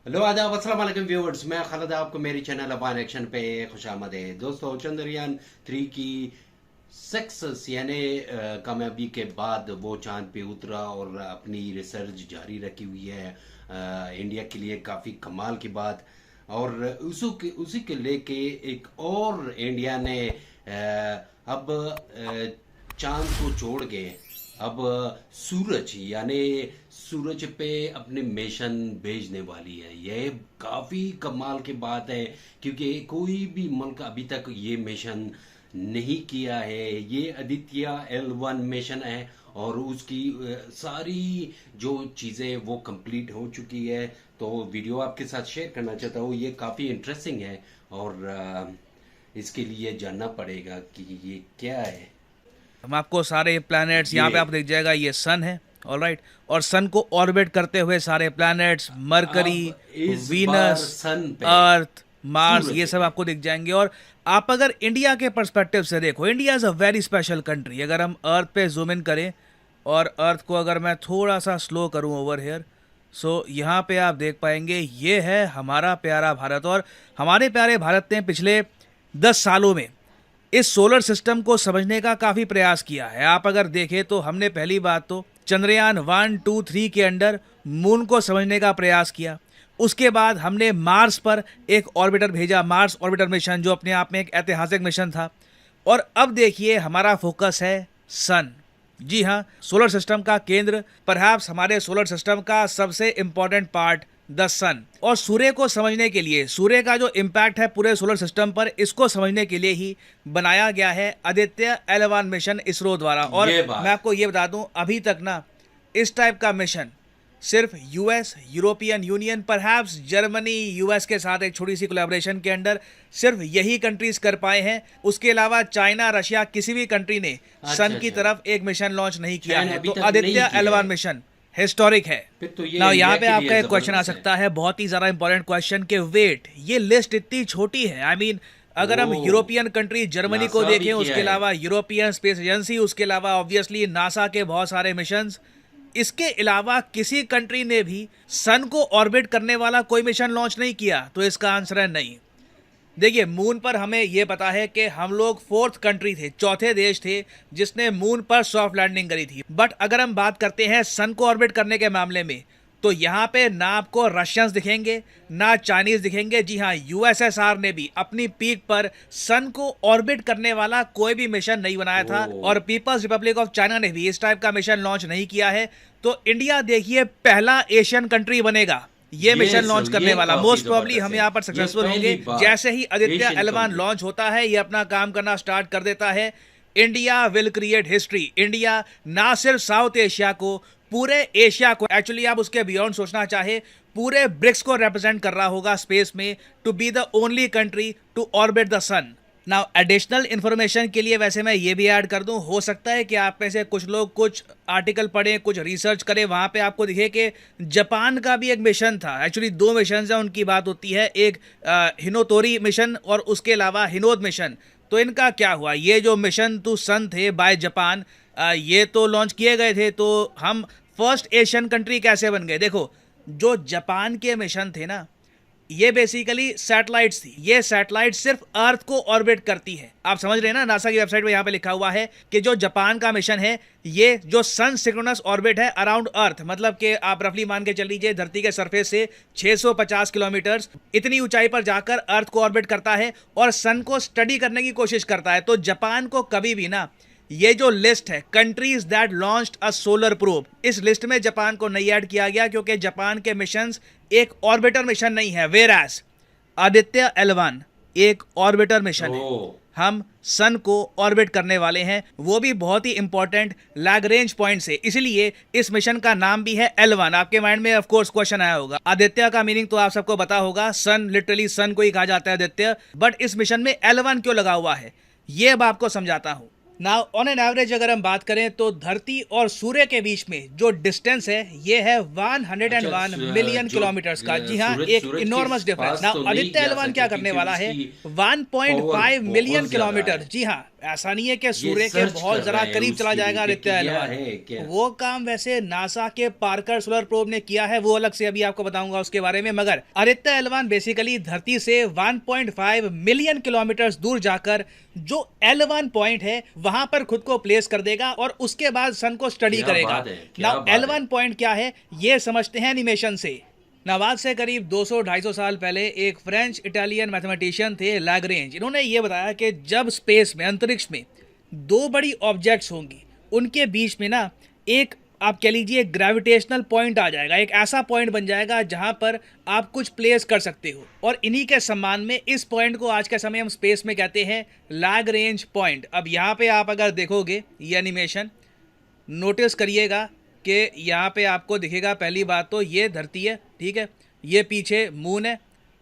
Hello आदाब अस्सलाम वालेकुम व्यूअर्स, मैं खालिद आपको मेरी चैनल अबान एक्शन पे खुशामद है। दोस्तों, चंद्रयान 3 की सक्सेस यानी कामयाबी के बाद वो चांद पे उतरा और अपनी रिसर्च जारी रखी हुई है। इंडिया के लिए काफ़ी कमाल की बात। और उसी के लेके एक और इंडिया ने अब चांद को छोड़ के अब सूरज यानी सूरज पे अपने मिशन भेजने वाली है। ये काफ़ी कमाल की बात है, क्योंकि कोई भी मुल्क अभी तक ये मिशन नहीं किया है। ये आदित्य L1 मिशन है और उसकी सारी जो चीज़ें वो कंप्लीट हो चुकी है। तो वीडियो आपके साथ शेयर करना चाहता हूँ। ये काफ़ी इंटरेस्टिंग है और इसके लिए जानना पड़ेगा कि ये क्या है। हम आपको सारे प्लैनेट्स यहाँ पे ये आप देख जाएगा, ये सन है। ऑलराइट। और सन को ऑर्बिट करते हुए सारे प्लैनेट्स मरकरी, अब इस बार वीनस, सन पे अर्थ, मार्स, सूरज ये सब पे आपको दिख जाएंगे। और आप अगर इंडिया के पर्सपेक्टिव से देखो, India is a very special country. अगर हम अर्थ पे जूम इन करें और अर्थ को अगर मैं थोड़ा सा स्लो करूं ओवर हेयर, सो यहाँ पे आप देख पाएंगे ये है हमारा प्यारा भारत। और हमारे प्यारे भारत ने पिछले 10 सालों में इस सोलर सिस्टम को समझने का काफ़ी प्रयास किया है। आप अगर देखें तो हमने पहली बात तो चंद्रयान 1, 2, 3 के अंडर मून को समझने का प्रयास किया। उसके बाद हमने मार्स पर एक ऑर्बिटर भेजा, मार्स ऑर्बिटर मिशन, जो अपने आप में एक ऐतिहासिक मिशन था। और अब देखिए हमारा फोकस है सन। जी हाँ, सोलर सिस्टम का केंद्र, परहैप्स हमारे सोलर सिस्टम का सबसे इंपॉर्टेंट पार्ट, द सन। और सूर्य को समझने के लिए, सूर्य का जो इम्पैक्ट है पूरे सोलर सिस्टम पर, इसको समझने के लिए ही बनाया गया है आदित्य L1 मिशन इसरो द्वारा। और ये मैं बात आपको ये बता दूं, अभी तक ना इस टाइप का मिशन सिर्फ US, European union, perhaps Germany, US के साथ एक छोटी सी कोलैबोरेशन के अंडर सिर्फ यही कंट्रीज कर पाए हैं। उसके अलावा चाइना, रशिया, किसी भी कंट्री ने अच्छा सन की अच्छा। तरफ एक मिशन लॉन्च नहीं किया चाइना है। अभी तो तक नहीं आदित्य किया L1 है। मिशन हिस्टोरिक है। फिर तो ये ना इंडिया यहाँ पे के आपका लिए एक क्वेश्चन आ जबरदस्त है। सकता है, बहुत ही ज़्यादा इंपॉर्टेंट क्वेश्चन, के वेट, ये लिस्ट इतनी छोटी है। आई मीन अगर हम ओ, यूरोपियन कंट्री जर्मनी को नासा भी देखें, किया उसके है। अलावा यूरोपियन स्पेस एजेंसी, उसके अलावा ऑब्वियसली नासा के बहुत सारे मिशंस, इसके अलावा किसी कंट्री ने भी सन को ऑर्बिट करने वाला कोई मिशन लॉन्च नहीं किया। तो इसका आंसर है नहीं। देखिए, मून पर हमें यह पता है कि हम लोग फोर्थ कंट्री थे, चौथे देश थे जिसने मून पर सॉफ्ट लैंडिंग करी थी। बट अगर हम बात करते हैं सन को ऑर्बिट करने के मामले में, तो यहाँ पे ना आपको रशियंस दिखेंगे, ना चाइनीज दिखेंगे। जी हाँ, यूएसएसआर ने भी अपनी पीक पर सन को ऑर्बिट करने वाला कोई भी मिशन नहीं बनाया था। ओ, और पीपल्स रिपब्लिक ऑफ चाइना ने भी इस टाइप का मिशन लॉन्च नहीं किया है। तो इंडिया देखिए पहला एशियन कंट्री बनेगा ये मिशन लॉन्च करने ये वाला। काफी मोस्ट प्रोबेबली जबरदस्त हम है। यहाँ पर ये सक्सेसफुल पहली होंगे। बार जैसे ही Aditya Asian L1 country. Launch होता है, ये अपना काम करना स्टार्ट कर देता है, India will create history. India ना सिर्फ साउथ एशिया को, पूरे एशिया को, एक्चुअली आप उसके बियॉन्ड सोचना चाहे, पूरे ब्रिक्स को रिप्रेजेंट कर रहा होगा स्पेस में, to be the only country to orbit the sun. Now additional information के लिए वैसे मैं ये भी ऐड कर दूं, हो सकता है कि आप में से कुछ लोग कुछ आर्टिकल पढ़ें, कुछ रिसर्च करें, वहाँ पे आपको दिखे कि जापान का भी एक मिशन था। एक्चुअली दो मिशन हैं, उनकी बात होती है, एक हिनोतोरी मिशन और उसके अलावा हिनोद मिशन। तो इनका क्या हुआ? ये जो मिशन टू सन थे बाय जापान, ये तो लॉन्च किए गए थे। तो हम फर्स्ट एशियन कंट्री कैसे बन गए? देखो, जो जापान के मिशन थे ना, ये बेसिकली सैटेलाइट्स थी। ये सैटेलाइट सिर्फ अर्थ को ऑर्बिट करती है। आप समझ रहे हैं ना, नासा की वेबसाइट पे यहाँ पे लिखा हुआ है कि जो जापान का मिशन है, ये जो सन सिंक्रोनस ऑर्बिट है अराउंड अर्थ, मतलब कि आप रफली मान के चल लीजिए धरती के सरफेस से 650 किलोमीटर इतनी ऊंचाई पर जाकर अर्थ को ऑर्बिट करता है और सन को स्टडी करने की कोशिश करता है। तो जापान को कभी भी ना, ये जो लिस्ट है countries that launched a solar probe, इस लिस्ट में जापान को नहीं ऐड किया गया, क्योंकि जापान के मिशंस एक ऑर्बिटर मिशन नहीं है। वेरास आदित्य L1 एक ऑर्बिटर मिशन है। ओ, हम सन को ऑर्बिट करने वाले हैं, वो भी बहुत ही इंपॉर्टेंट लैग्रेंज पॉइंट से। इसलिए इस मिशन का नाम भी है L1। आपके माइंड में ऑफ कोर्स क्वेश्चन आया होगा, आदित्य का मीनिंग तो आप सबको पता होगा, सन, लिटरली सन को ही कहा जाता है आदित्य, बट इस मिशन में L1 क्यों लगा हुआ है, ये अब आपको समझाता हूं। नाउ ऑन एन एवरेज अगर हम बात करें तो धरती और सूर्य के बीच में जो डिस्टेंस है ये है 101 मिलियन किलोमीटर्स का। जी हाँ, एक enormous difference. Now Aditya L1 क्या करने वाला है 1.5 मिलियन किलोमीटर। जी हाँ, ऐसा नहीं है कि सूर्य के बहुत जरा करीब चला जाएगा आदित्य L1। वो काम वैसे नासा के पार्कर सोलर प्रोब ने किया है, वो अलग से अभी आपको बताऊंगा उसके बारे में। मगर आदित्य L1 बेसिकली धरती से 1.5 मिलियन किलोमीटर दूर जाकर जो L1 पॉइंट है वहां पर खुद को प्लेस कर देगा और उसके बाद सन को स्टडी करेगा। नाउ L1 पॉइंट क्या है ये समझते हैं एनिमेशन से। आज से करीब 200-250 साल पहले एक फ्रेंच इटालियन मैथमेटिशियन थे लैग्रेंज। इन्होंने ये बताया कि जब स्पेस में, अंतरिक्ष में दो बड़ी ऑब्जेक्ट्स होंगी, उनके बीच में ना एक, आप कह लीजिए, ग्रेविटेशनल पॉइंट आ जाएगा। एक ऐसा पॉइंट बन जाएगा जहां पर आप कुछ प्लेस कर सकते हो। और इन्हीं के सम्मान में इस पॉइंट को आज के समय हम स्पेस में कहते हैं लैग्रेंज पॉइंट। अब यहाँ पे आप अगर देखोगे ये एनिमेशन, नोटिस करिएगा कि यहाँ पे आपको दिखेगा, पहली बात तो ये धरती है, ठीक है, ये पीछे मून है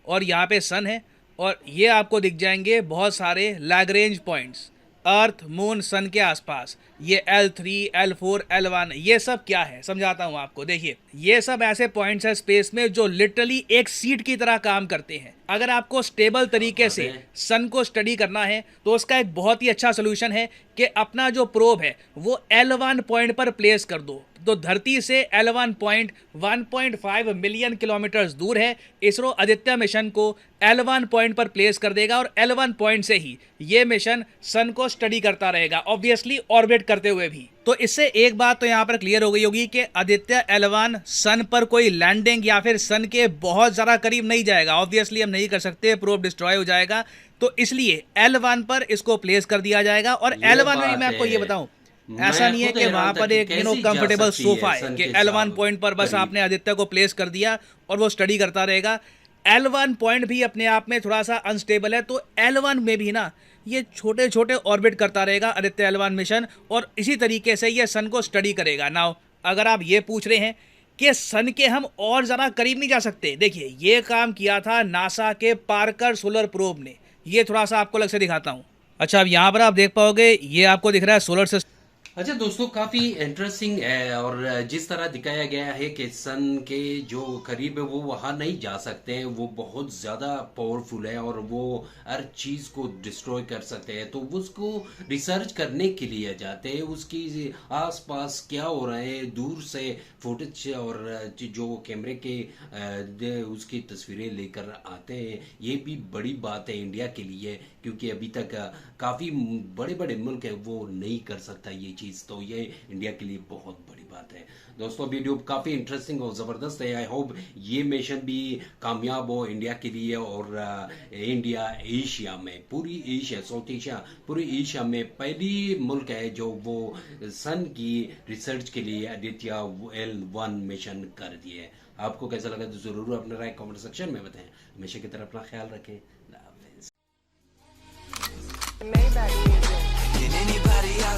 और यहाँ पे सन है, और ये आपको दिख जाएंगे बहुत सारे लैग्रेंज पॉइंट्स अर्थ, मून, सन के आसपास। ये L3, L4, L1, ये सब क्या है समझाता हूँ आपको। देखिए, ये सब ऐसे पॉइंट्स हैं स्पेस में जो लिटरली एक सीट की तरह काम करते हैं। अगर आपको स्टेबल तरीके से सन को स्टडी करना है तो उसका एक बहुत ही अच्छा सोल्यूशन है कि अपना जो प्रोब है वो L1 पॉइंट पर प्लेस कर दो। तो धरती से L1 पॉइंट 1.5 मिलियन किलोमीटर दूर है। इसरो आदित्य मिशन को L1 पॉइंट पर प्लेस कर देगा और L1 पॉइंट से ही ये मिशन सन को स्टडी करता रहेगा, ऑब्वियसली ऑर्बिट करते हुए भी। तो इससे एक बात तो यहाँ पर क्लियर हो गई होगी कि आदित्य L1 सन पर कोई लैंडिंग या फिर सन के बहुत ज़्यादा करीब नहीं जाएगा। ऑब्वियसली हम नहीं कर सकते, प्रोब डिस्ट्रॉय हो जाएगा। तो इसलिए L1 पर इसको प्लेस कर दिया जाएगा। और L1 में भी मैं आपको ये बताऊं, ऐसा नहीं है कि वहां पर एक कंफर्टेबल सोफा है कि L1 पॉइंट पर बस आपने आदित्य को प्लेस कर दिया और वो स्टडी करता रहेगा। L1 पॉइंट भी अपने आप में थोड़ा सा अनस्टेबल है, तो L1 में भी ना ये छोटे छोटे ऑर्बिट करता रहेगा आदित्य L1 मिशन, और इसी तरीके से ये सन को स्टडी करेगा। नाउ अगर आप ये पूछ रहे हैं कि सन के हम और ज़्यादा करीब नहीं जा सकते, देखिए ये काम किया था नासा के पार्कर सोलर प्रोब ने। ये थोड़ा सा आपको अलग से दिखाता हूँ। अच्छा, अब यहाँ पर आप देख पाओगे, ये आपको दिख रहा है सोलर सिस्टम। अच्छा दोस्तों, काफी इंटरेस्टिंग है। और जिस तरह दिखाया गया है कि सन के जो करीब है वो वहां नहीं जा सकते हैं, वो बहुत ज्यादा पावरफुल है और वो हर चीज को डिस्ट्रॉय कर सकते हैं। तो उसको रिसर्च करने के लिए जाते हैं, उसकी आसपास क्या हो रहा है दूर से फुटेज और जो कैमरे के उसकी तस्वीरें लेकर आते हैं। ये भी बड़ी बात है इंडिया के लिए, क्योंकि अभी तक काफी बड़े बड़े मुल्क है वो नहीं कर सकता ये चीज। तो ये इंडिया के लिए बहुत बड़ी बात है। दोस्तों, वीडियो काफी इंटरेस्टिंग और जबरदस्त है। आई होप ये मिशन भी कामयाब हो इंडिया के लिए। और इंडिया एशिया में, पूरी एशिया, साउथ एशिया, पूरी एशिया में पहली मुल्क है जो वो सन की रिसर्च के लिए आदित्य L1 मिशन कर दिए। आपको कैसा लगा तो जरूर अपना राय कमेंट सेक्शन में बताएं। हमेशा की तरह अपना ख्याल रखें। Maybach music. Can anybody out